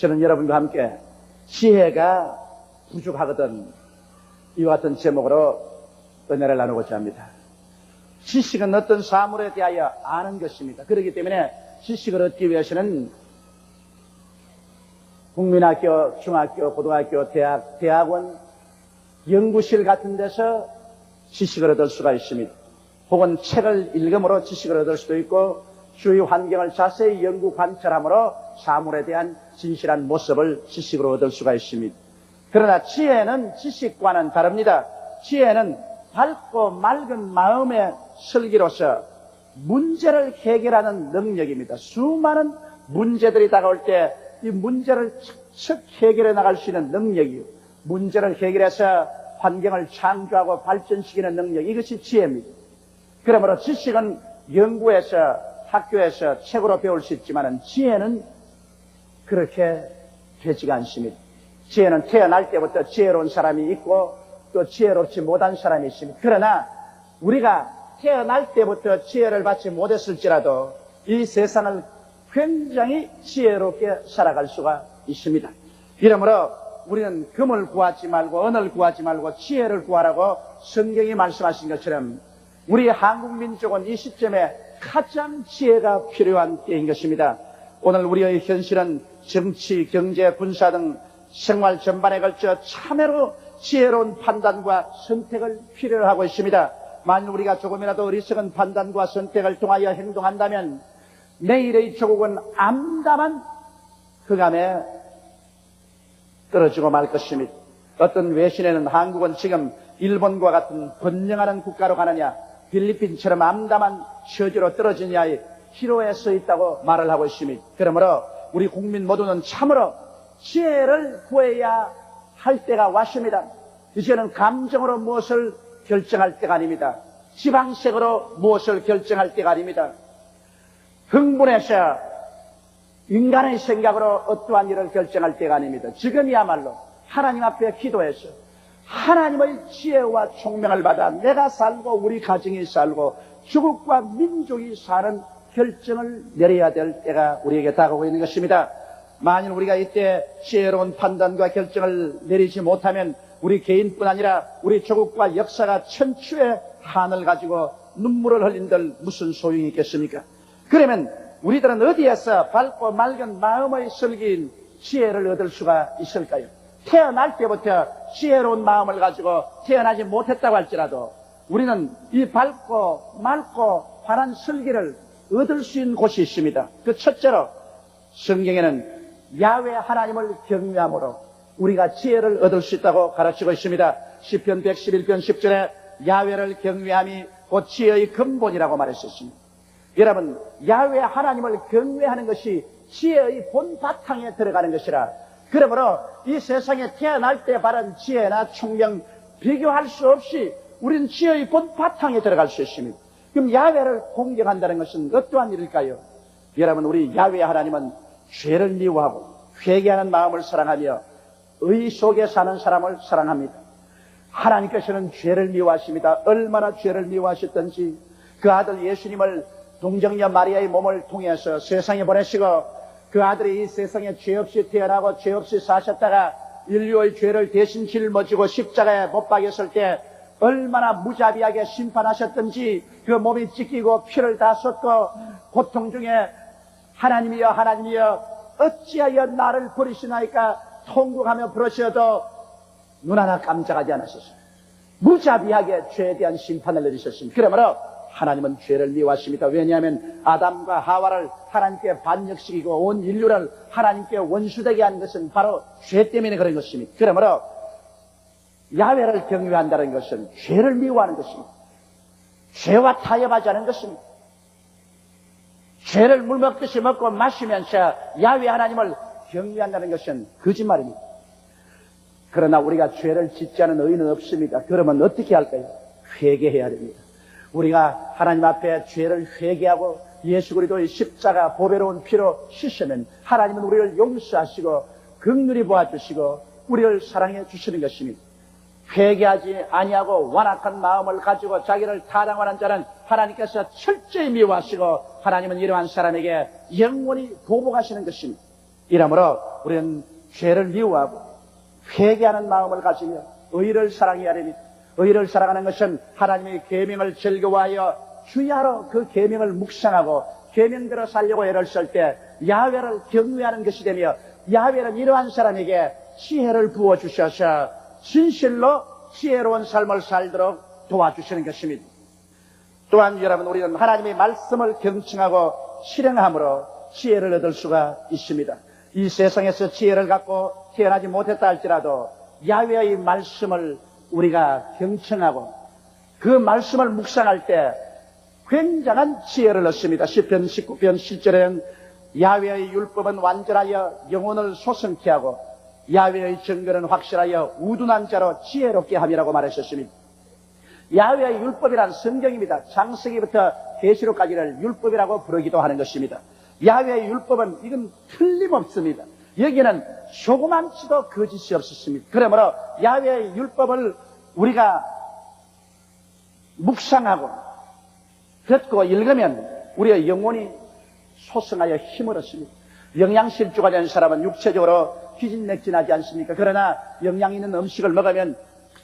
저는 여러분과 함께 지혜가 부족하거든 이와 같은 제목으로 은혜를 나누고자 합니다. 지식은 어떤 사물에 대하여 아는 것입니다. 그렇기 때문에 지식을 얻기 위해서는 국민학교, 중학교, 고등학교, 대학원, 연구실 같은 데서 지식을 얻을 수가 있습니다. 혹은 책을 읽음으로 지식을 얻을 수도 있고 주위 환경을 자세히 연구 관찰함으로 사물에 대한 진실한 모습을 지식으로 얻을 수가 있습니다. 그러나 지혜는 지식과는 다릅니다. 지혜는 밝고 맑은 마음의 설기로서 문제를 해결하는 능력입니다. 수많은 문제들이 다가올 때 이 문제를 척척 해결해 나갈 수 있는 능력이요. 문제를 해결해서 환경을 창조하고 발전시키는 능력, 이것이 지혜입니다. 그러므로 지식은 연구에서 학교에서 책으로 배울 수 있지만 지혜는 그렇게 되지가 않습니다. 지혜는 태어날 때부터 지혜로운 사람이 있고 또 지혜롭지 못한 사람이 있습니다. 그러나 우리가 태어날 때부터 지혜를 받지 못했을지라도 이 세상을 굉장히 지혜롭게 살아갈 수가 있습니다. 이러므로 우리는 금을 구하지 말고 은을 구하지 말고 지혜를 구하라고 성경이 말씀하신 것처럼 우리 한국 민족은 이 시점에 가장 지혜가 필요한 때인 것입니다. 오늘 우리의 현실은 정치, 경제, 군사 등 생활 전반에 걸쳐 참으로 지혜로운 판단과 선택을 필요로 하고 있습니다. 만일 우리가 조금이라도 어리석은 판단과 선택을 통하여 행동한다면 내일의 조국은 암담한 흑암에 떨어지고 말 것입니다. 어떤 외신에는 한국은 지금 일본과 같은 번영하는 국가로 가느냐, 필리핀처럼 암담한 처지로 떨어지냐의 희로에 서 있다고 말을 하고 있습니다. 그러므로 우리 국민 모두는 참으로 지혜를 구해야 할 때가 왔습니다. 이제는 감정으로 무엇을 결정할 때가 아닙니다. 지방색으로 무엇을 결정할 때가 아닙니다. 흥분해서 인간의 생각으로 어떠한 일을 결정할 때가 아닙니다. 지금이야말로 하나님 앞에 기도해서 하나님의 지혜와 총명을 받아 내가 살고 우리 가정이 살고 조국과 민족이 사는 결정을 내려야 될 때가 우리에게 다가오고 있는 것입니다. 만일 우리가 이때 지혜로운 판단과 결정을 내리지 못하면 우리 개인뿐 아니라 우리 조국과 역사가 천추의 한을 가지고 눈물을 흘린들 무슨 소용이 있겠습니까? 그러면 우리들은 어디에서 밝고 맑은 마음의 설기인 지혜를 얻을 수가 있을까요? 태어날 때부터 지혜로운 마음을 가지고 태어나지 못했다고 할지라도 우리는 이 밝고 맑고 환한 설기를 얻을 수 있는 곳이 있습니다. 그 첫째로 성경에는 야훼 하나님을 경외함으로 우리가 지혜를 얻을 수 있다고 가르치고 있습니다. 시편 111편 10절에 야훼를 경외함이 곧 지혜의 근본이라고 말했었습니다. 여러분, 야훼 하나님을 경외하는 것이 지혜의 본바탕에 들어가는 것이라, 그러므로 이 세상에 태어날 때 바른 지혜나 총명 비교할 수 없이 우리는 지혜의 본바탕에 들어갈 수 있습니다. 그럼 야훼를 공경한다는 것은 어떠한 일일까요? 여러분, 우리 야훼 하나님은 죄를 미워하고 회개하는 마음을 사랑하며 의 속에 사는 사람을 사랑합니다. 하나님께서는 죄를 미워하십니다. 얼마나 죄를 미워하셨던지 그 아들 예수님을 동정녀 마리아의 몸을 통해서 세상에 보내시고 그 아들이 이 세상에 죄 없이 태어나고 죄 없이 사셨다가 인류의 죄를 대신 짊어지고 십자가에 못 박였을 때 얼마나 무자비하게 심판하셨던지 그 몸이 찢기고 피를 다 쏟고 고통 중에 하나님이여 하나님이여 어찌하여 나를 버리시나이까 통곡하며 부르셔도 눈 하나 깜짝하지 않으셨습니다. 무자비하게 죄에 대한 심판을 내리셨습니다. 그러므로 하나님은 죄를 미워하십니다. 왜냐하면 아담과 하와를 하나님께 반역시키고 온 인류를 하나님께 원수되게 한 것은 바로 죄 때문에 그런 것입니다. 그러므로 야훼를 경외한다는 것은 죄를 미워하는 것입니다. 죄와 타협하지 않은 것입니다. 죄를 물 먹듯이 먹고 마시면서 야훼 하나님을 경외한다는 것은 거짓말입니다. 그러나 우리가 죄를 짓지 않은 의인은 없습니다. 그러면 어떻게 할까요? 회개해야 됩니다. 우리가 하나님 앞에 죄를 회개하고 예수 그리스도의 십자가 보배로운 피로 씻으면 하나님은 우리를 용서하시고 긍휼히 보아주시고 우리를 사랑해 주시는 것입니다. 회개하지 아니하고 완악한 마음을 가지고 자기를 타당하는 자는 하나님께서 철저히 미워하시고 하나님은 이러한 사람에게 영원히 보복하시는 것입니다. 이러므로 우리는 죄를 미워하고 회개하는 마음을 가지며 의를 사랑해야 됩니다. 의를 사랑하는 것은 하나님의 계명을 즐거워하여 주야로 그 계명을 묵상하고 계명대로 살려고 애를 쓸 때 야훼를 경외하는 것이 되며, 야훼는 이러한 사람에게 지혜를 부어주셔서 진실로 지혜로운 삶을 살도록 도와주시는 것입니다. 또한 여러분, 우리는 하나님의 말씀을 경청하고 실행함으로 지혜를 얻을 수가 있습니다. 이 세상에서 지혜를 갖고 태어나지 못했다 할지라도 야훼의 말씀을 우리가 경청하고 그 말씀을 묵상할 때 굉장한 지혜를 얻습니다. 시편 19편 7절에는 야훼의 율법은 완전하여 영혼을 소성케 하고 야훼의 증거는 확실하여 우둔한 자로 지혜롭게 함이라고 말하셨습니다. 야훼의 율법이란 성경입니다. 창세기부터 계시록까지를 율법이라고 부르기도 하는 것입니다. 야훼의 율법은 이건 틀림없습니다. 여기는 조그만치도 거짓이 없었습니다. 그러므로 야훼의 율법을 우리가 묵상하고 듣고 읽으면 우리의 영혼이 소성하여 힘을 얻습니다. 영양실조가 된 사람은 육체적으로 기진맥진하지 않습니까? 그러나 영양 있는 음식을 먹으면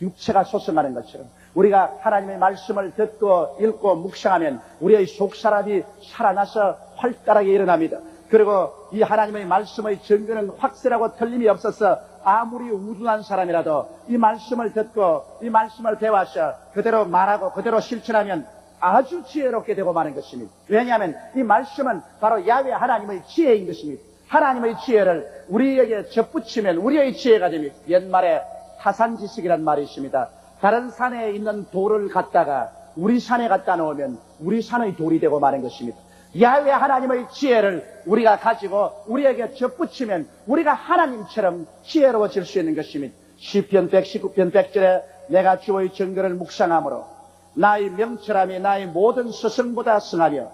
육체가 소성하는 것처럼 우리가 하나님의 말씀을 듣고 읽고 묵상하면 우리의 속사람이 살아나서 활달하게 일어납니다. 그리고 이 하나님의 말씀의 증거는 확실하고 틀림이 없어서 아무리 우둔한 사람이라도 이 말씀을 듣고 이 말씀을 배워서 그대로 말하고 그대로 실천하면 아주 지혜롭게 되고 마는 것입니다. 왜냐하면 이 말씀은 바로 야훼 하나님의 지혜인 것입니다. 하나님의 지혜를 우리에게 접붙이면 우리의 지혜가 됩니다. 옛말에 타산지식이란 말이 있습니다. 다른 산에 있는 돌을 갖다가 우리 산에 갖다 놓으면 우리 산의 돌이 되고 마는 것입니다. 야훼 하나님의 지혜를 우리가 가지고 우리에게 접붙이면 우리가 하나님처럼 지혜로워질 수 있는 것입니다. 시편 119편 100절에 내가 주의 증거를 묵상함으로 나의 명철함이 나의 모든 스승보다 승하며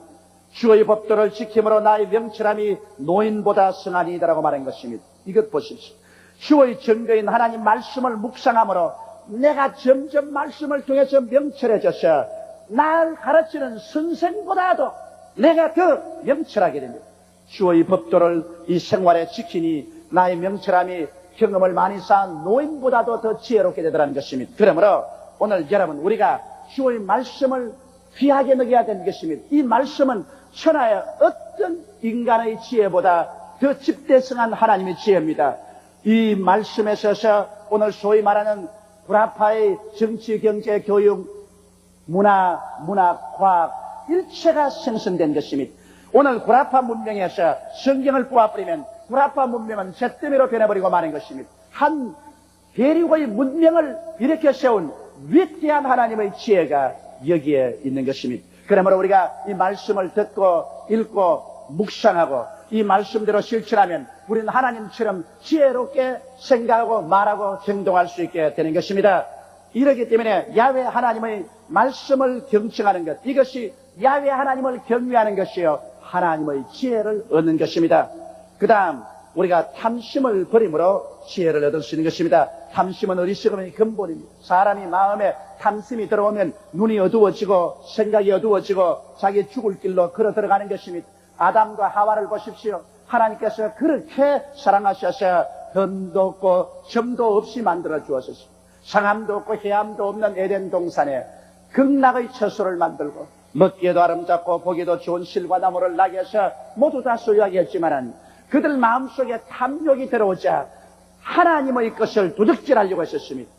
주의 법도를 지킴으로 나의 명철함이 노인보다 승하니이다라고 말한 것입니다. 이것 보십시오. 주의 증거인 하나님 말씀을 묵상함으로 내가 점점 말씀을 통해서 명철해져서 날 가르치는 선생보다도 내가 더 명철하게 됩니다. 주의 법도를 이 생활에 지키니 나의 명철함이 경험을 많이 쌓은 노인보다도 더 지혜롭게 되더라는 것입니다. 그러므로 오늘 여러분, 우리가 주의 말씀을 귀하게 먹여야 되는 것입니다. 이 말씀은 천하의 어떤 인간의 지혜보다 더 집대성한 하나님의 지혜입니다. 이 말씀에 있어서 오늘 소위 말하는 불합화의 정치, 경제, 교육, 문학, 과학 일체가 생성된 것입니다. 오늘 불합화 문명에서 성경을 뽑아버리면 불합화 문명은 잿더미로 변해버리고 마는 것입니다. 한 대륙의 문명을 일으켜 세운 위대한 하나님의 지혜가 여기에 있는 것입니다. 그러므로 우리가 이 말씀을 듣고 읽고 묵상하고 이 말씀대로 실천하면 우리는 하나님처럼 지혜롭게 생각하고 말하고 행동할 수 있게 되는 것입니다. 이렇기 때문에 야훼 하나님의 말씀을 경청하는 것, 이것이 야훼 하나님을 경외하는 것이요 하나님의 지혜를 얻는 것입니다. 그 다음 우리가 탐심을 버림으로 지혜를 얻을 수 있는 것입니다. 탐심은 어리석음의 근본입니다. 사람이 마음에 탐심이 들어오면 눈이 어두워지고 생각이 어두워지고 자기 죽을 길로 걸어 들어가는 것입니다. 아담과 하와를 보십시오. 하나님께서 그렇게 사랑하셔서 흠도 없고 점도 없이 만들어 주었습니다. 상함도 없고 해함도 없는 에덴 동산에 극락의 처소를 만들고 먹기에도 아름답고 보기에도 좋은 실과 나무를 나게 해서 모두 다 소유하게 했지만은 그들 마음속에 탐욕이 들어오자 하나님의 것을 도둑질하려고 했었습니다.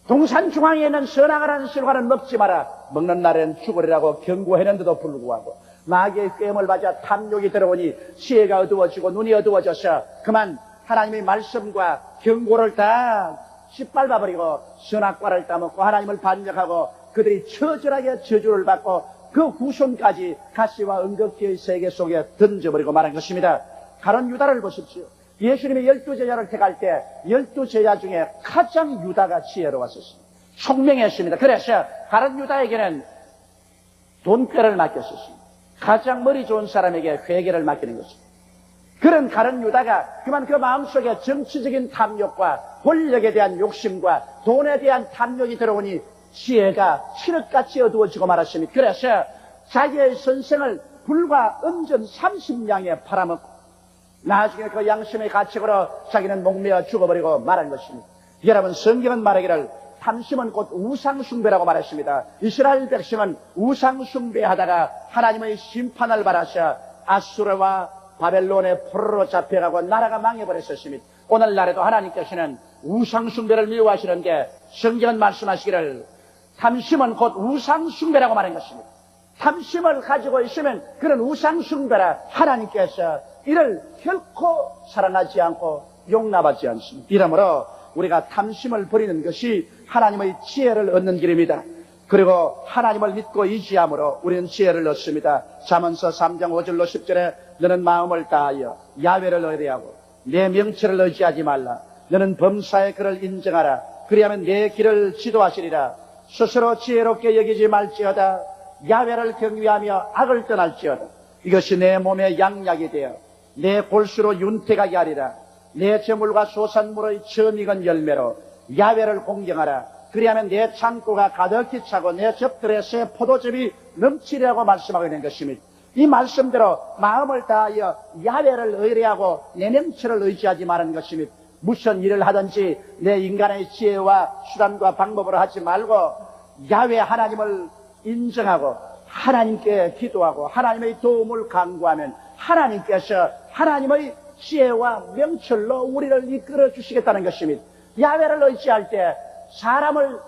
동산 중앙에 있는 선악을 하는 실과는 먹지 마라. 먹는 날엔 죽으리라고 경고했는데도 불구하고 마귀의 꾀임을 받아 탐욕이 들어오니 지혜가 어두워지고 눈이 어두워져서 그만 하나님의 말씀과 경고를 다 짓밟아버리고 선악과를 따먹고 하나님을 반역하고 그들이 처절하게 저주를 받고 그 후손까지 가시와 은극기의 세계 속에 던져버리고 말한 것입니다. 가룟 유다를 보십시오. 예수님이 12제자를 택할 때 12제자 중에 가장 유다가 지혜로웠었습니다. 총명했습니다. 그래서 가룟 유다에게는 돈꾀를 맡겼었습니다. 가장 머리 좋은 사람에게 회계를 맡기는 것입니다. 그런 가룟 유다가 그만 그 마음속에 정치적인 탐욕과 권력에 대한 욕심과 돈에 대한 탐욕이 들어오니 지혜가 칠흑같이 어두워지고 말았습니다. 그래서 자기의 선생을 불과 은전 30냥에 팔아먹고 나중에 그 양심의 가책으로 자기는 목매어 죽어버리고 말한 것입니다. 여러분, 성경은 말하기를 탐심은 곧 우상숭배라고 말했습니다. 이스라엘 백성은 우상숭배하다가 하나님의 심판을 받아서 아수르와 바벨론의 포로로 잡혀가고 나라가 망해버렸었습니다. 오늘날에도 하나님께서는 우상숭배를 미워하시는데 성경은 말씀하시기를 탐심은 곧 우상숭배라고 말한 것입니다. 탐심을 가지고 있으면 그런 우상숭배라 하나님께서 이를 결코 사랑하지 않고 용납하지 않습니다. 이러므로 우리가 탐심을 버리는 것이 하나님의 지혜를 얻는 길입니다. 그리고 하나님을 믿고 의지함으로 우리는 지혜를 얻습니다. 잠언서 3장 5절로 10절에 너는 마음을 다하여 야훼를 의뢰하고 내 명철을 의지하지 말라. 너는 범사의 그를 인정하라. 그리하면 내 길을 지도하시리라. 스스로 지혜롭게 여기지 말지어다. 야훼를 경외하며 악을 떠날지어다. 이것이 내 몸의 양약이 되어 내 골수로 윤택하게 하리라. 내 재물과 소산물의 처음 익은 열매로 야훼를 공경하라. 그리하면 내 창고가 가득히 차고 내 젖들의 새 포도즙이 넘치리라고 말씀하고 있는 것입니다. 이 말씀대로 마음을 다하여 야훼를 의뢰하고 내 명철을 의지하지 말는 것입니다. 무슨 일을 하든지 내 인간의 지혜와 수단과 방법으로 하지 말고 야훼 하나님을 인정하고 하나님께 기도하고 하나님의 도움을 간구하면 하나님께서 하나님의 지혜와 명철로 우리를 이끌어 주시겠다는 것입니다. 야훼를 의지할 때 사람을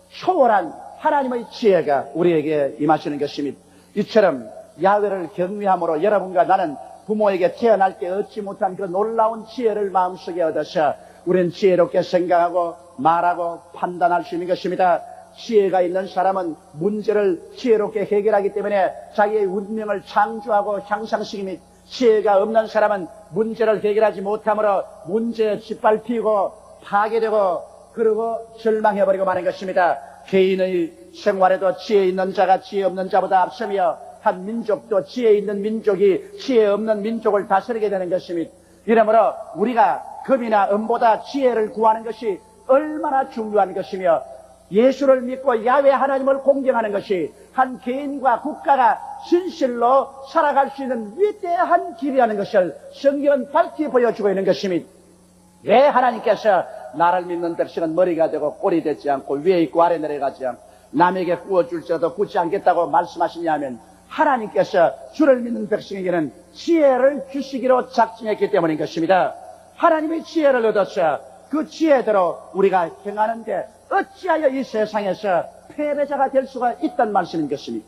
초월한 하나님의 지혜가 우리에게 임하시는 것입니다. 이처럼 야훼를 경외함으로 여러분과 나는 부모에게 태어날 때 얻지 못한 그 놀라운 지혜를 마음속에 얻어서 우리는 지혜롭게 생각하고 말하고 판단할 수 있는 것입니다. 지혜가 있는 사람은 문제를 지혜롭게 해결하기 때문에 자기의 운명을 창조하고 향상시킵니다. 지혜가 없는 사람은 문제를 해결하지 못함으로 문제에 짓밟히고 파괴되고 그러고 절망해버리고 마는 것입니다. 개인의 생활에도 지혜 있는 자가 지혜 없는 자보다 앞서며 한 민족도 지혜 있는 민족이 지혜 없는 민족을 다스리게 되는 것입니다. 이러므로 우리가 금이나 은보다 지혜를 구하는 것이 얼마나 중요한 것이며 예수를 믿고 야훼 하나님을 공경하는 것이 한 개인과 국가가 진실로 살아갈 수 있는 위대한 길이라는 것을 성경은 밝히 보여주고 있는 것입니다. 왜 하나님께서 나를 믿는 백성은 머리가 되고 꼴이 되지 않고 위에 있고 아래 내려가지 않고 남에게 구워줄지라도 굳지 않겠다고 말씀하시냐면 하나님께서 주를 믿는 백성에게는 지혜를 주시기로 작정했기 때문인 것입니다. 하나님의 지혜를 얻어서 그 지혜대로 우리가 행하는데 어찌하여 이 세상에서 패배자가 될 수가 있다는 말씀인 것입니다.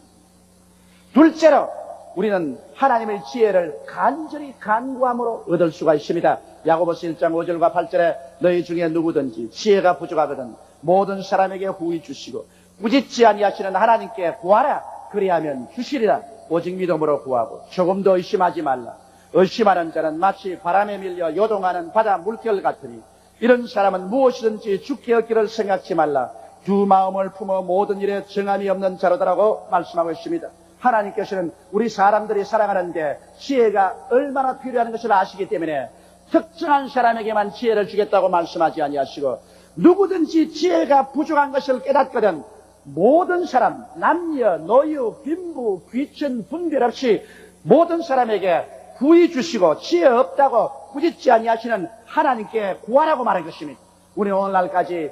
둘째로 우리는 하나님의 지혜를 간절히 간구함으로 얻을 수가 있습니다. 야고보서 1장 5절과 8절에 너희 중에 누구든지 지혜가 부족하거든 모든 사람에게 후히 주시고 꾸짖지 아니하시는 하나님께 구하라. 그리하면 주시리라. 오직 믿음으로 구하고 조금도 의심하지 말라. 의심하는 자는 마치 바람에 밀려 요동하는 바다 물결 같으니 이런 사람은 무엇이든지 죽게 얻기를 생각지 말라. 두 마음을 품어 모든 일에 정함이 없는 자로다라고 말씀하고 있습니다. 하나님께서는 우리 사람들이 살아가는데 지혜가 얼마나 필요한 것을 아시기 때문에 특정한 사람에게만 지혜를 주겠다고 말씀하지 아니하시고 누구든지 지혜가 부족한 것을 깨닫거든 모든 사람, 남녀, 노유, 빈부, 귀천 분별 없이 모든 사람에게 후히 주시고 지혜 없다고 꾸짖지 아니하시는 하나님께 구하라고 말한 것입니다. 우리는 오늘날까지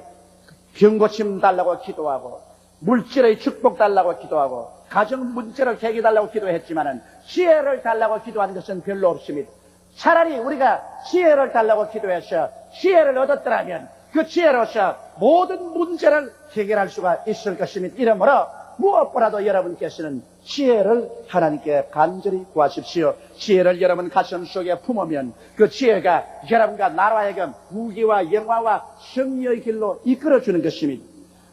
병고침 달라고 기도하고 물질의 축복 달라고 기도하고 가정 문제를 해결달라고 기도했지만은 지혜를 달라고 기도하는 것은 별로 없습니다. 차라리 우리가 지혜를 달라고 기도해서 지혜를 얻었더라면 그 지혜로서 모든 문제를 해결할 수가 있을 것입니다. 이러므로 무엇보다도 여러분께서는 지혜를 하나님께 간절히 구하십시오. 지혜를 여러분 가슴 속에 품으면 그 지혜가 여러분과 나로 하여금 부귀와 영화와 승리의 길로 이끌어주는 것입니다.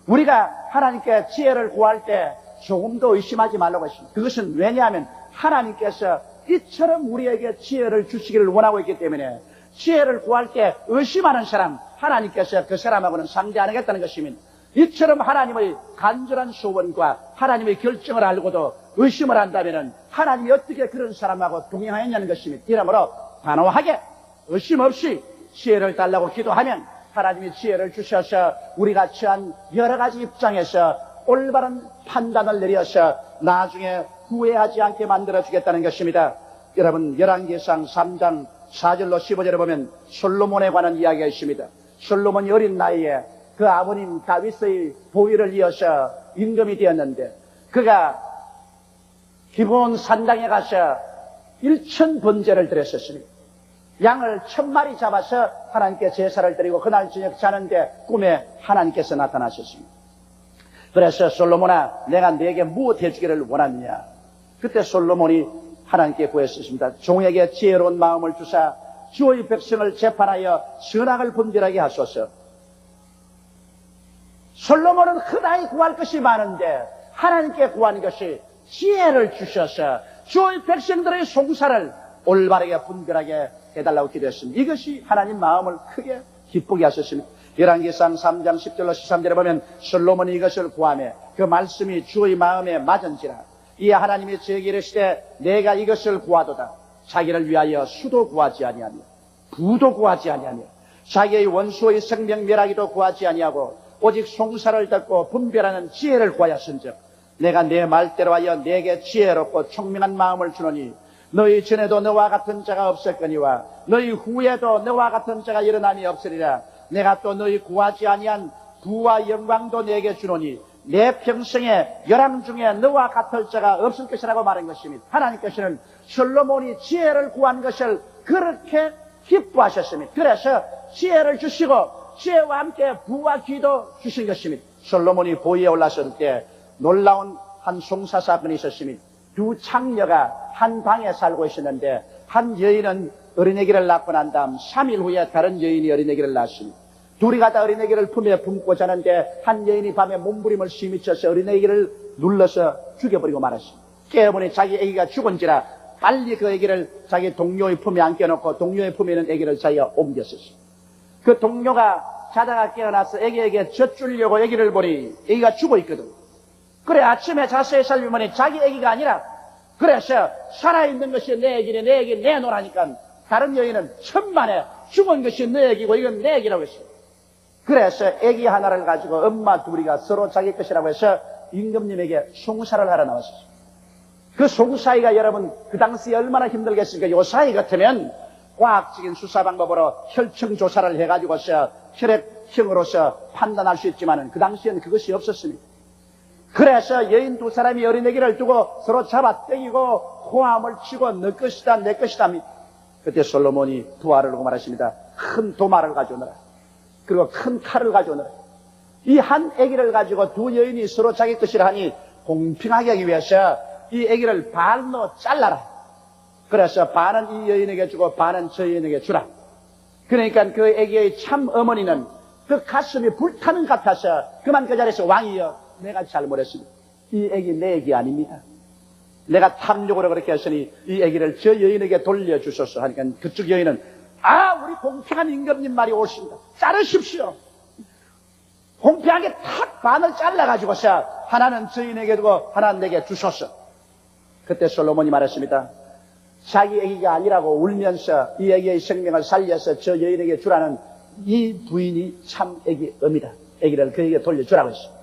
우리가 하나님께 지혜를 구할 때 조금도 의심하지 말라고 했습니다. 그것은 왜냐하면 하나님께서 이처럼 우리에게 지혜를 주시기를 원하고 있기 때문에 지혜를 구할 때 의심하는 사람 하나님께서 그 사람하고는 상대 안 하겠다는 것입니다. 이처럼 하나님의 간절한 소원과 하나님의 결정을 알고도 의심을 한다면 하나님이 어떻게 그런 사람하고 동행하였냐는 것입니다. 이러므로 단호하게 의심 없이 지혜를 달라고 기도하면 하나님이 지혜를 주셔서 우리가 처한 여러 가지 입장에서 올바른 판단을 내려서 나중에 후회하지 않게 만들어주겠다는 것입니다. 여러분 열왕기상 3장 4절로 15절에 보면 솔로몬에 관한 이야기가 있습니다. 솔로몬이 어린 나이에 그 아버님 다윗의 보위를 이어서 임금이 되었는데 그가 기브온 산당에 가서 1000번제를 드렸었습니다. 양을 1000마리 잡아서 하나님께 제사를 드리고 그날 저녁 자는데 꿈에 하나님께서 나타나셨습니다. 그래서 솔로몬아, 내가 네게 무엇 해주기를 원하느냐? 그때 솔로몬이 하나님께 구했습니다. 종에게 지혜로운 마음을 주사 주의 백성을 재판하여 선악을 분별하게 하소서. 솔로몬은 흔하게 구할 것이 많은데 하나님께 구한 것이 지혜를 주셔서 주의 백성들의 송사를 올바르게 분별하게 해달라고 기도했습니다. 이것이 하나님 마음을 크게 기쁘게 하셨습니다. 열왕기상 3장 10절로 13절에 보면 솔로몬이 이것을 구하며 그 말씀이 주의 마음에 맞은지라 이에 하나님이 저에게 이르시되 내가 이것을 구하도다. 자기를 위하여 수도 구하지 아니하며 부도 구하지 아니하며 자기의 원수의 생명 멸하기도 구하지 아니하고 오직 송사를 듣고 분별하는 지혜를 구하였은즉 내가 내 말대로 하여 내게 지혜롭고 총명한 마음을 주노니 너희 전에도 너와 같은 자가 없었거니와 너희 후에도 너와 같은 자가 일어남이 없으리라. 내가 또 너희 구하지 아니한 부와 영광도 내게 주노니 내 평생에 열왕 중에 너와 같을 자가 없을 것이라고 말한 것입니다. 하나님께서는 솔로몬이 지혜를 구한 것을 그렇게 기뻐하셨습니다. 그래서 지혜를 주시고 지혜와 함께 부와 귀도 주신 것입니다. 솔로몬이 보위에 올랐을 때 놀라운 한 송사 사건이 있었습니다. 두 창녀가 한 방에 살고 있었는데 한 여인은 어린애기를 낳고 난 다음 3일 후에 다른 여인이 어린애기를 낳았습니다. 둘이 가다 어린애기를 품에 품고 자는데 한 여인이 밤에 몸부림을 심히 쳐서 어린애기를 눌러서 죽여버리고 말았습니다. 깨어보니 자기 애기가 죽은지라 빨리 그 애기를 자기 동료의 품에 안겨놓고 동료의 품에 있는 애기를 자기가 옮겼었습니다. 그 동료가 자다가 깨어나서 애기에게 젖주려고 애기를 보니 애기가 죽어있거든. 그래 아침에 자세히 살펴보니 자기 애기가 아니라 그래서 살아있는 것이 내 애기네 내 애기 내놓으라니까 다른 여인은 천만에 죽은 것이 내 애기고 이건 내 애기라고 했어요. 그래서 애기 하나를 가지고 엄마 둘이가 서로 자기 것이라고 해서 임금님에게 송사를 하러 나왔어요. 그 송사위가 여러분 그 당시에 얼마나 힘들겠습니까? 요 사이 같으면 과학적인 수사 방법으로 혈청 조사를 해가지고서 혈액형으로서 판단할 수 있지만 그 당시에는 그것이 없었습니다. 그래서 여인 두 사람이 어린애기를 두고 서로 잡아 당기고 호함을 치고 너 것이다 내 것이다. 그때 솔로몬이 두아를 하고 말하십니다. 큰 도마를 가져오너라. 그리고 큰 칼을 가져오너라. 이 한 아기를 가지고 두 여인이 서로 자기 것이라 하니 공평하게 하기 위해서 이 아기를 반으로 잘라라. 그래서 반은 이 여인에게 주고 반은 저 여인에게 주라. 그러니까 그 아기의 참 어머니는 그 가슴이 불타는 것 같아서 그만 그 자리에서 왕이여 내가 잘못했습니다. 이 아기 내 아기 아닙니다. 내가 탐욕으로 그렇게 했으니 이 아기를 저 여인에게 돌려주소서 하니까 그쪽 여인은 우리 공평한 임금님 말이 옳습니다. 자르십시오. 공평하게 탁 반을 잘라가지고서 하나는 저 여인에게 두고 하나는 내게 주소서. 그때 솔로몬이 말했습니다. 자기 아기가 아니라고 울면서 이 아기의 생명을 살려서 저 여인에게 주라는 이 부인이 참 아기 엄이다. 아기를 그에게 돌려주라고 했습니다.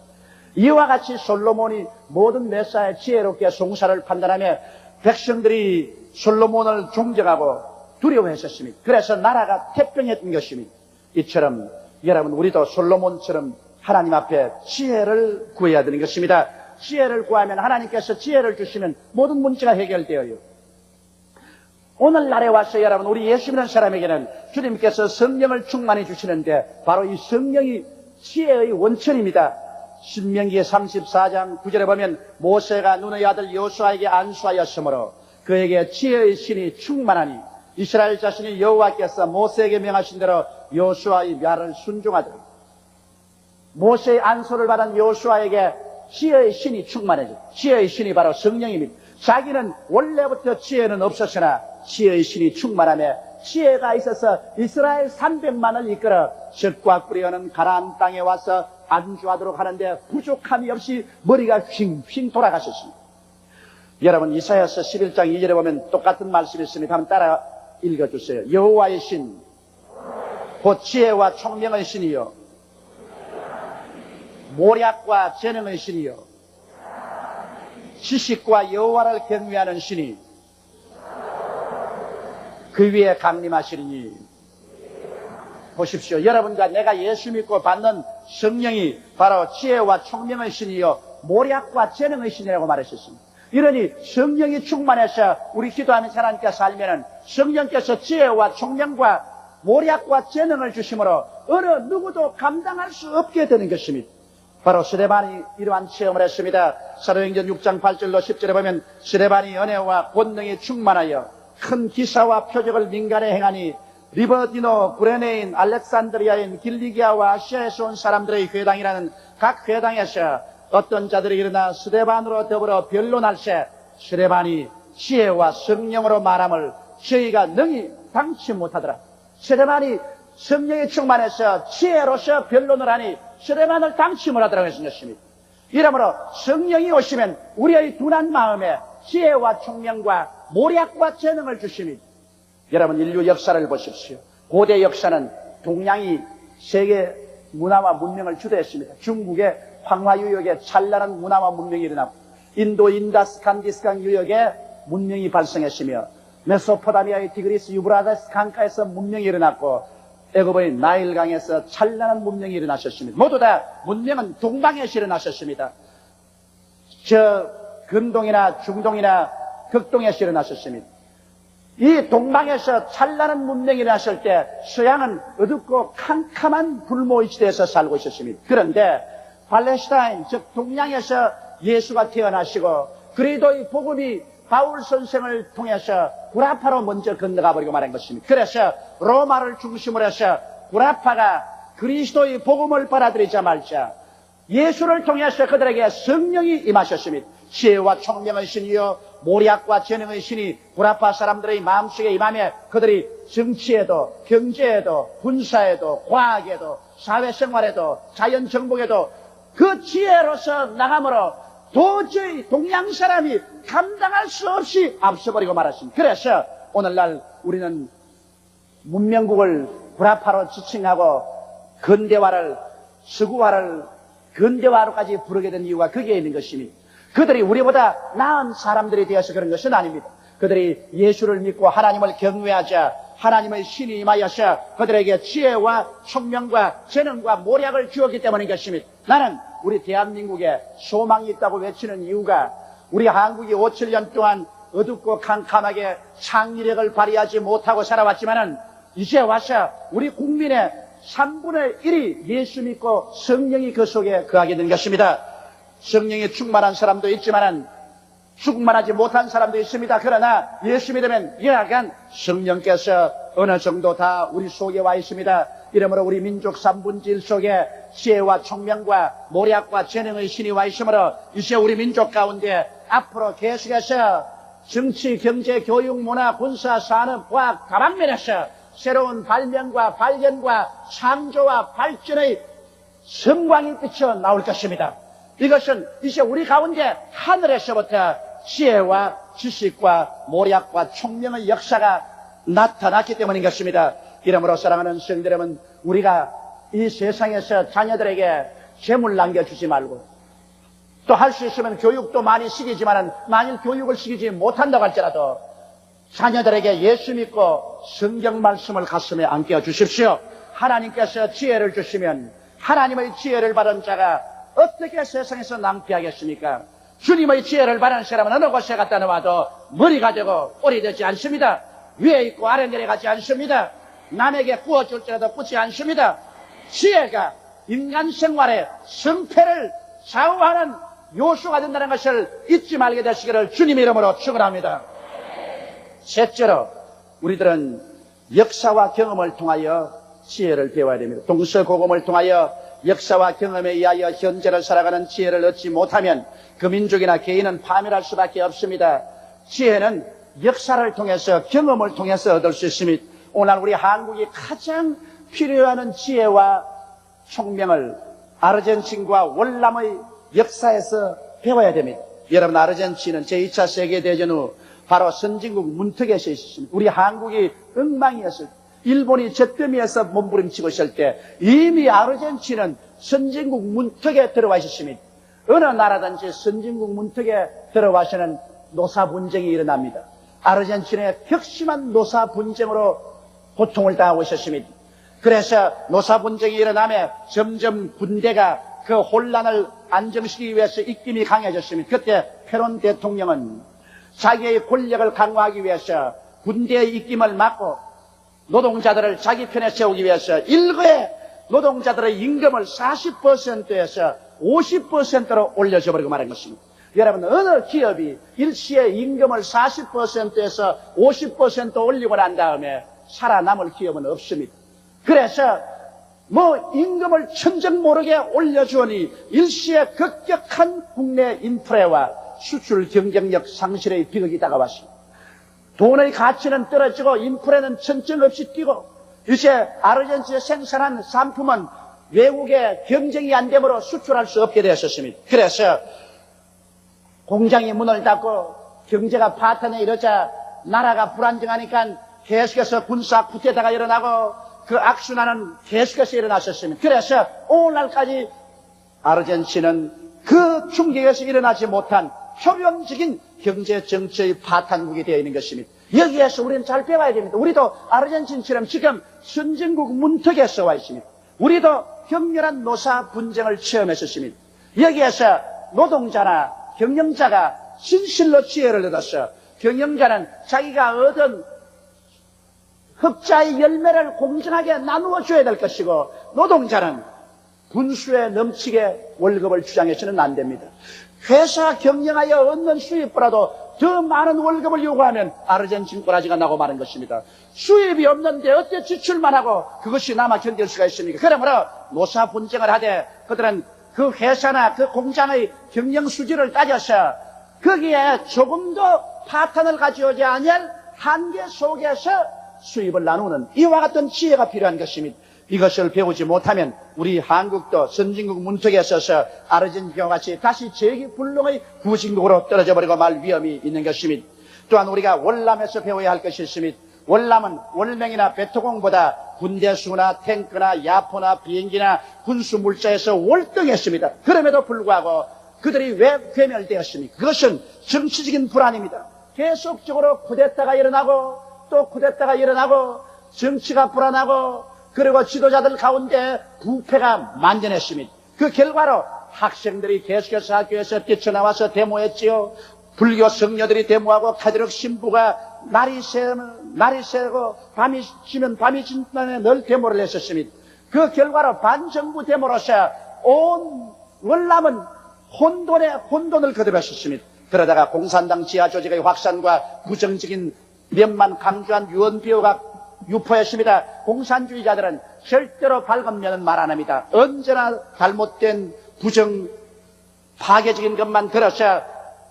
이와 같이 솔로몬이 모든 메사에 지혜롭게 송사를 판단하며 백성들이 솔로몬을 존경하고 두려워했었습니다. 그래서 나라가 태평했던 것입니다. 이처럼 여러분 우리도 솔로몬처럼 하나님 앞에 지혜를 구해야 되는 것입니다. 지혜를 구하면 하나님께서 지혜를 주시면 모든 문제가 해결되어요. 오늘날에 와서 여러분 우리 예수 믿는 사람에게는 주님께서 성령을 충만해 주시는데 바로 이 성령이 지혜의 원천입니다. 신명기 34장 9절에 보면 모세가 눈의 아들 여호수아에게 안수하였으므로 그에게 지혜의 신이 충만하니 이스라엘 자신이 여호와께서 모세에게 명하신 대로 여호수아의 멸을 순종하더라. 모세의 안수를 받은 여호수아에게 지혜의 신이 충만해져. 지혜의 신이 바로 성령입니다. 자기는 원래부터 지혜는 없었으나 지혜의 신이 충만하며 지혜가 있어서 이스라엘 300만을 이끌어 젖과 꿀이 가나안 땅에 와서 안주하도록 하는데 부족함이 없이 머리가 휙휙 돌아가셨습니다. 여러분 이사야서 11장 2절에 보면 똑같은 말씀이 있습니다. 한번 따라 읽어주세요. 여호와의 신 곧 지혜와 총명의 신이요 모략과 재능의 신이요 지식과 여호와를 경외하는 신이 그 위에 강림하시리니. 보십시오. 여러분과 내가 예수 믿고 받는 성령이 바로 지혜와 총명의 신이요 모략과 재능의 신이라고 말하셨습니다. 이러니 성령이 충만해서 우리 기도하는 사람께 살면은 성령께서 지혜와 총명과 모략과 재능을 주심으로 어느 누구도 감당할 수 없게 되는 것입니다. 바로 스데반이 이러한 체험을 했습니다. 사도행전 6장 8절로 10절에 보면 스데반이 은혜와 권능이 충만하여 큰 기사와 표적을 민간에 행하니 리버디노, 구레네인, 알렉산드리아인, 길리기아와 아시아에서 온 사람들의 회당이라는 각 회당에서 어떤 자들이 일어나 스데반으로 더불어 변론할세 스데반이 지혜와 성령으로 말함을 저희가 능히 당치 못하더라. 스데반이 성령이 충만해서 지혜로서 변론을 하니 스데반을 당치 못하더라고 했습니다. 이러므로 성령이 오시면 우리의 둔한 마음에 지혜와 총명과 모략과 재능을 주십니다. 여러분 인류 역사를 보십시오. 고대 역사는 동양이 세계 문화와 문명을 주도했습니다. 중국의 황화유역에 찬란한 문화와 문명이 일어났고 인도 인다스 간디스강 유역에 문명이 발생했으며 메소포타미아의 티그리스 유브라데스 강가에서 문명이 일어났고 애굽의 나일강에서 찬란한 문명이 일어나셨습니다. 모두 다 문명은 동방에서 일어나셨습니다. 저 근동이나 중동이나 극동에서 일어나셨습니다. 이 동방에서 찬란한 문명이 일어났을 때 서양은 어둡고 캄캄한 불모의 시대에서 살고 있었습니다. 그런데 팔레스타인 즉 동양에서 예수가 태어나시고 그리스도의 복음이 바울 선생을 통해서 구라파로 먼저 건너가 버리고 말한 것입니다. 그래서 로마를 중심으로 해서 구라파가 그리스도의 복음을 받아들이자마자 예수를 통해서 그들에게 성령이 임하셨습니다. 지혜와 총명의 신이요 모략과 재능의 신이 구라파 사람들의 마음속에 임하며 그들이 정치에도 경제에도 군사에도 과학에도 사회생활에도 자연정복에도 그 지혜로서 나감으로 도저히 동양 사람이 감당할 수 없이 앞서버리고 말았습니다. 그래서 오늘날 우리는 문명국을 구라파로 지칭하고 근대화를 서구화를 근대화로까지 부르게 된 이유가 거기에 있는 것입니다. 그들이 우리보다 나은 사람들이 되어서 그런 것은 아닙니다. 그들이 예수를 믿고 하나님을 경외하자 하나님의 신이 임하여서 그들에게 지혜와 총명과 재능과 모략을 주었기 때문인 것입니다. 나는 우리 대한민국에 소망이 있다고 외치는 이유가 우리 한국이 5, 7년 동안 어둡고 캄캄하게 창의력을 발휘하지 못하고 살아왔지만은 이제 와서 우리 국민의 3분의 1이 예수 믿고 성령이 그 속에 거하게 된 것입니다. 성령이 충만한 사람도 있지만은 충만하지 못한 사람도 있습니다. 그러나 예수 믿으면 여하간 성령께서 어느 정도 다 우리 속에 와 있습니다. 이러므로 우리 민족 3분의 1 속에 지혜와 총명과 모략과 재능의 신이 와 있으므로 이제 우리 민족 가운데 앞으로 계속해서 정치, 경제, 교육, 문화, 군사, 산업, 과학 다방면에서 새로운 발명과 발견과 창조와 발전의 성광이 비쳐 나올 것입니다. 이것은 이제 우리 가운데 하늘에서부터 지혜와 지식과 모략과 총명의 역사가 나타났기 때문인 것입니다. 이러므로 사랑하는 성도 여러분, 우리가 이 세상에서 자녀들에게 재물 남겨주지 말고 또 할 수 있으면 교육도 많이 시키지만 만일 교육을 시키지 못한다고 할지라도 자녀들에게 예수 믿고 성경 말씀을 가슴에 안겨 주십시오. 하나님께서 지혜를 주시면 하나님의 지혜를 받은 자가 어떻게 세상에서 낭피하겠습니까? 주님의 지혜를 받은 사람은 어느 곳에 갖다 놓아도 머리가 되고 꼴이 되지 않습니다. 위에 있고 아래 내려가지 않습니다. 남에게 구워줄지라도 꾸지 않습니다. 지혜가 인간 생활의 성패를 좌우하는 요소가 된다는 것을 잊지 말게 되시기를 주님 이름으로 축원합니다. 셋째로 우리들은 역사와 경험을 통하여 지혜를 배워야 됩니다. 동서고금을 통하여 역사와 경험에 의하여 현재를 살아가는 지혜를 얻지 못하면 그 민족이나 개인은 파멸할 수밖에 없습니다. 지혜는 역사를 통해서 경험을 통해서 얻을 수 있습니다. 오늘 우리 한국이 가장 필요한 지혜와 총명을 아르헨틴과 월남의 역사에서 배워야 됩니다. 여러분, 아르헨틴은 제2차 세계대전 후 바로 선진국 문턱에 서 있었습니다. 우리 한국이 엉망이었을 때, 일본이 잿더미에서 몸부림치고 있을 때 이미 아르헨틴은 선진국 문턱에 들어와 있었습니다. 어느 나라든지 선진국 문턱에 들어와서는 노사 분쟁이 일어납니다. 아르헨티나의 격심한 노사 분쟁으로 고통을 당하고 있었습니다. 그래서 노사 분쟁이 일어나며 점점 군대가 그 혼란을 안정시키기 위해서 입김이 강해졌습니다. 그때 페론 대통령은 자기의 권력을 강화하기 위해서 군대의 입김을 막고 노동자들을 자기 편에 세우기 위해서 일거에 노동자들의 임금을 40%에서 50%로 올려줘 버리고 말한 것입니다. 여러분, 어느 기업이 일시에 임금을 40%에서 50% 올리고 난 다음에 살아남을 기업은 없습니다. 그래서 임금을 천정 모르게 올려주니 일시에 급격한 국내 인플레와 수출 경쟁력 상실의 비극이 다가왔습니다. 돈의 가치는 떨어지고 인플레는 천정 없이 뛰고 이제 아르헨티나 생산한 상품은 외국에 경쟁이 안 되므로 수출할 수 없게 되었습니다. 그래서 공장이 문을 닫고 경제가 파탄에 이르자 나라가 불안정하니까 계속해서 군사 쿠데타가 일어나고 그 악순환은 계속해서 일어났었습니다. 그래서 오늘날까지 아르헨티나는 그 충격에서 일어나지 못한 효용적인 경제 정치의 파탄국이 되어 있는 것입니다. 여기에서 우리는 잘 배워야 됩니다. 우리도 아르헨티나처럼 지금 선진국 문턱에 와 있습니다. 우리도 격렬한 노사 분쟁을 체험했었습니다. 여기에서 노동자나 경영자가 진실로 지혜를 얻었어. 경영자는 자기가 얻은 흑자의 열매를 공정하게 나누어 줘야 될 것이고 노동자는 분수에 넘치게 월급을 주장해서는 안 됩니다. 회사 경영하여 얻는 수입보다도 더 많은 월급을 요구하면 아르헨티나 꼬라지가 나고 마는 것입니다. 수입이 없는데 어때 지출만 하고 그것이 남아 견딜 수가 있습니까? 그러므로 노사 분쟁을 하되 그들은 그 회사나 그 공장의 경영 수지를 따져서 거기에 조금 더 파탄을 가져오지 않을 한계 속에서 수입을 나누는 이와 같은 지혜가 필요한 것입니다. 이것을 배우지 못하면 우리 한국도 선진국 문턱에 서서 아르헨티나와 같이 다시 재기불능의 후진국으로 떨어져 버리고 말 위험이 있는 것입니다. 또한 우리가 월남에서 배워야 할 것이 있습니다. 월남은 월맹이나 베토공보다 군대수나 탱크나 야포나 비행기나 군수물자에서 월등했습니다. 그럼에도 불구하고 그들이 왜 괴멸되었습니까? 그것은 정치적인 불안입니다. 계속적으로 쿠데타가 일어나고 또 쿠데타가 일어나고 정치가 불안하고 그리고 지도자들 가운데 부패가 만연했습니다. 그 결과로 학생들이 계속해서 학교에서 뛰쳐나와서 데모했지요. 불교 성녀들이 데모하고 카톨릭 신부가 날이 새고 밤이 지면 밤이 진단에 늘 데모를 했었습니다. 그 결과로 반정부 데모로서 온 월남은 혼돈을 거듭했었습니다. 그러다가 공산당 지하 조직의 확산과 부정적인 면만 강조한 유언비어가 유포했습니다. 공산주의자들은 절대로 밝은 면은 말 안 합니다. 언제나 잘못된 부정 파괴적인 것만 들어서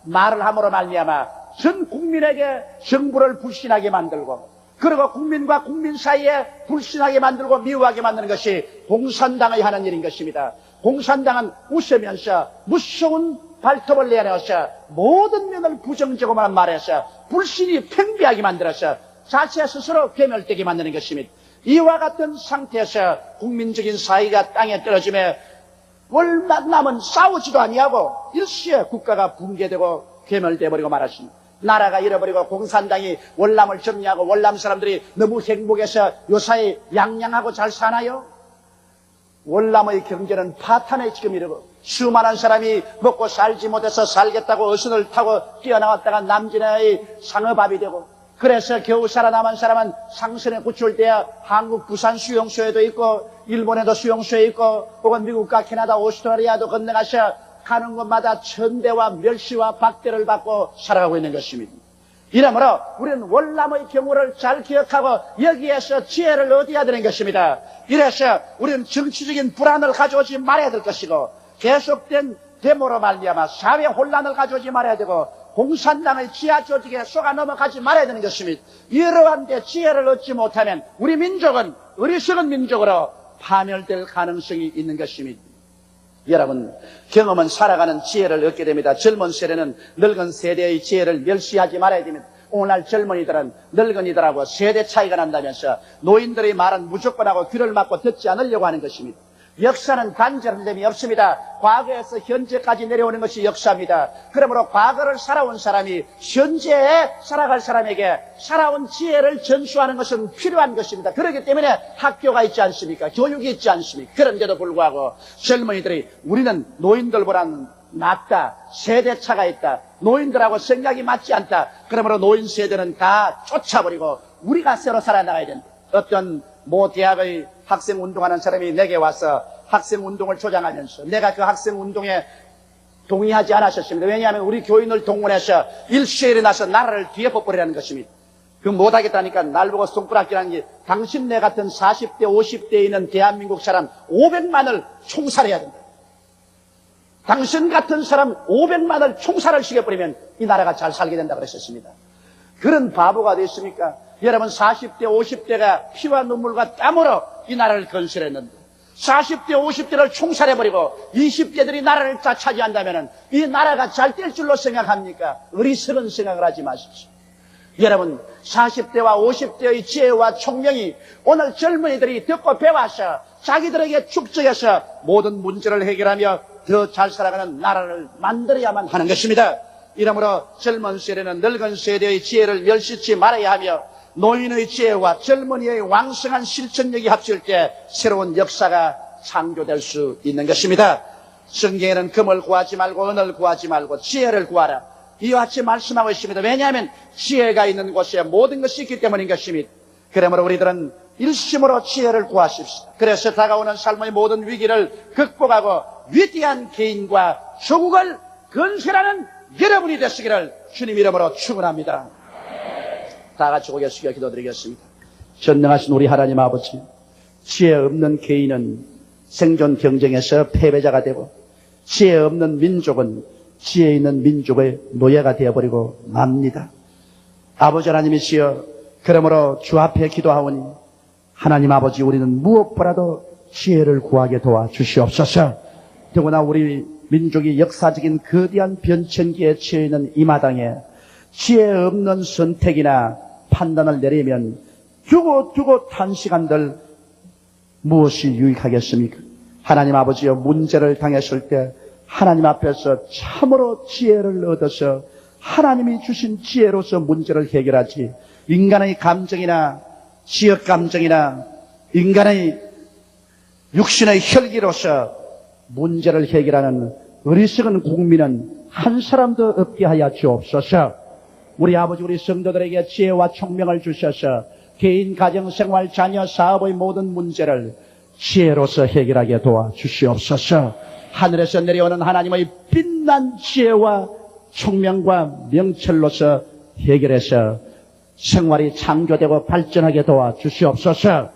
말을 함으로 말미암아 전 국민에게 정부를 불신하게 만들고 그리고 국민과 국민 사이에 불신하게 만들고 미워하게 만드는 것이 공산당의 하는 일인 것입니다. 공산당은 웃으면서 무서운 발톱을 내려서 모든 면을 부정적으로만 말해서 불신이 팽배하게 만들어서 자체 스스로 괴멸되게 만드는 것입니다. 이와 같은 상태에서 국민적인 사회가 땅에 떨어지며 월남은 싸우지도 아니하고 일시에 국가가 붕괴되고 괴멸되어버리고 말았습니다. 나라가 잃어버리고 공산당이 월남을 정리하고 월남 사람들이 너무 행복해서 요사이 양양하고 잘 사나요? 월남의 경제는 파탄에 지금 이르고 수많은 사람이 먹고 살지 못해서 살겠다고 어선을 타고 뛰어나왔다가 남진의 상어밥이 되고 그래서 겨우 살아남은 사람은 상선에 구출되어 한국 부산 수용소에도 있고 일본에도 수용소에 있고 혹은 미국과 캐나다 오스트라리아도 건너가서 가는 곳마다 천대와 멸시와 박대를 받고 살아가고 있는 것입니다. 이러므로 우리는 월남의 경우를 잘 기억하고 여기에서 지혜를 얻어야 되는 것입니다. 이래서 우리는 정치적인 불안을 가져오지 말아야 될 것이고 계속된 데모로 말미암아 사회 혼란을 가져오지 말아야 되고 공산당의 지하 조직에 속아 넘어가지 말아야 되는 것입니다. 이러한 데 지혜를 얻지 못하면 우리 민족은 어리석은 민족으로 파멸될 가능성이 있는 것입니다. 여러분, 경험은 살아가는 지혜를 얻게 됩니다. 젊은 세대는 늙은 세대의 지혜를 멸시하지 말아야 됩니다. 오늘날 젊은이들은 늙은이들하고 세대 차이가 난다면서 노인들의 말은 무조건 하고 귀를 막고 듣지 않으려고 하는 것입니다. 역사는 단절됨이 없습니다. 과거에서 현재까지 내려오는 것이 역사입니다. 그러므로 과거를 살아온 사람이 현재에 살아갈 사람에게 살아온 지혜를 전수하는 것은 필요한 것입니다. 그렇기 때문에 학교가 있지 않습니까? 교육이 있지 않습니까? 그런데도 불구하고 젊은이들이 우리는 노인들보다는 낫다, 세대차가 있다, 노인들하고 생각이 맞지 않다, 그러므로 노인 세대는 다 쫓아버리고 우리가 새로 살아나가야 된다. 어떤 모 대학의 학생 운동하는 사람이 내게 와서 학생 운동을 조장하면서 내가 그 학생 운동에 동의하지 않았었습니다. 왜냐하면 우리 교인을 동원해서 일시에 일어나서 나라를 뒤에 뽑으려는 것입니다. 그 못하겠다니까 날 보고 손가락질하는 게 당신네 같은 40대 50대에 있는 대한민국 사람 500만을 총살해야 된다. 당신 같은 사람 500만을 총살을 시켜버리면 이 나라가 잘 살게 된다 그랬었습니다. 그런 바보가 어디 있습니까? 여러분 40대 50대가 피와 눈물과 땀으로 이 나라를 건설했는데 40대 50대를 총살해버리고 20대들이 나라를 다 차지한다면 이 나라가 잘 될 줄로 생각합니까? 어리석은 생각을 하지 마십시오. 여러분 40대와 50대의 지혜와 총명이 오늘 젊은이들이 듣고 배워서 자기들에게 축적해서 모든 문제를 해결하며 더 잘 살아가는 나라를 만들어야만 하는 것입니다. 이러므로 젊은 세대는 늙은 세대의 지혜를 멸시치 말아야 하며 노인의 지혜와 젊은이의 왕성한 실천력이 합칠 때 새로운 역사가 창조될 수 있는 것입니다. 성경에는 금을 구하지 말고 은을 구하지 말고 지혜를 구하라, 이와 같이 말씀하고 있습니다. 왜냐하면 지혜가 있는 곳에 모든 것이 있기 때문인 것입니다. 그러므로 우리들은 일심으로 지혜를 구하십시오. 그래서 다가오는 삶의 모든 위기를 극복하고 위대한 개인과 조국을 건설하는 여러분이 되시기를 주님 이름으로 축원합니다. 다 같이 고개 숙여 기도드리겠습니다. 전능하신 우리 하나님 아버지, 지혜 없는 개인은 생존 경쟁에서 패배자가 되고 지혜 없는 민족은 지혜 있는 민족의 노예가 되어버리고 맙니다. 아버지 하나님이시여, 그러므로 주 앞에 기도하오니 하나님 아버지, 우리는 무엇보다도 지혜를 구하게 도와주시옵소서. 더구나 우리 민족이 역사적인 거대한 변천기에 처해 있는 이 마당에 지혜 없는 선택이나 판단을 내리면 두고 단시간들 무엇이 유익하겠습니까? 하나님 아버지여, 문제를 당했을 때 하나님 앞에서 참으로 지혜를 얻어서 하나님이 주신 지혜로서 문제를 해결하지, 인간의 감정이나 지역 감정이나 인간의 육신의 혈기로서 문제를 해결하는 어리석은 국민은 한 사람도 없게 하여 주옵소서. 우리 아버지, 우리 성도들에게 지혜와 총명을 주셔서 개인, 가정, 생활, 자녀, 사업의 모든 문제를 지혜로서 해결하게 도와주시옵소서. 하늘에서 내려오는 하나님의 빛난 지혜와 총명과 명철로서 해결해서 생활이 창조되고 발전하게 도와주시옵소서.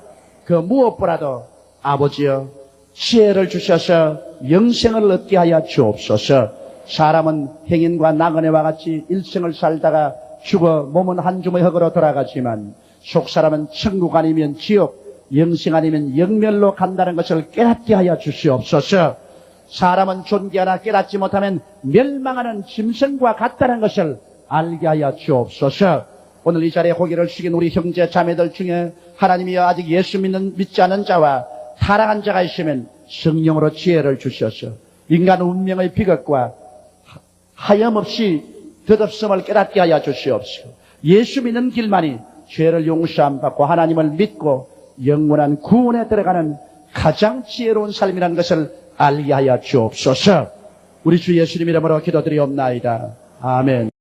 그 무엇보다도 아버지여, 지혜를 주셔서 영생을 얻게 하여 주옵소서. 사람은 행인과 나그네와 같이 일생을 살다가 죽어 몸은 한 주머니 흙으로 돌아가지만 속사람은 천국 아니면 지옥, 영생 아니면 영멸로 간다는 것을 깨닫게 하여 주시옵소서. 사람은 존귀하나 깨닫지 못하면 멸망하는 짐승과 같다는 것을 알게 하여 주옵소서. 오늘 이 자리에 고개를 숙인 우리 형제 자매들 중에 하나님이여, 아직 예수 믿지 않은 자와 타락한 자가 있으면 성령으로 지혜를 주셔서 인간 운명의 비극과 하염없이 덧없음을 깨닫게 하여 주시옵시고, 예수 믿는 길만이 죄를 용서함 받고 하나님을 믿고 영원한 구원에 들어가는 가장 지혜로운 삶이라는 것을 알게 하여 주옵소서. 우리 주 예수님 이름으로 기도드리옵나이다. 아멘.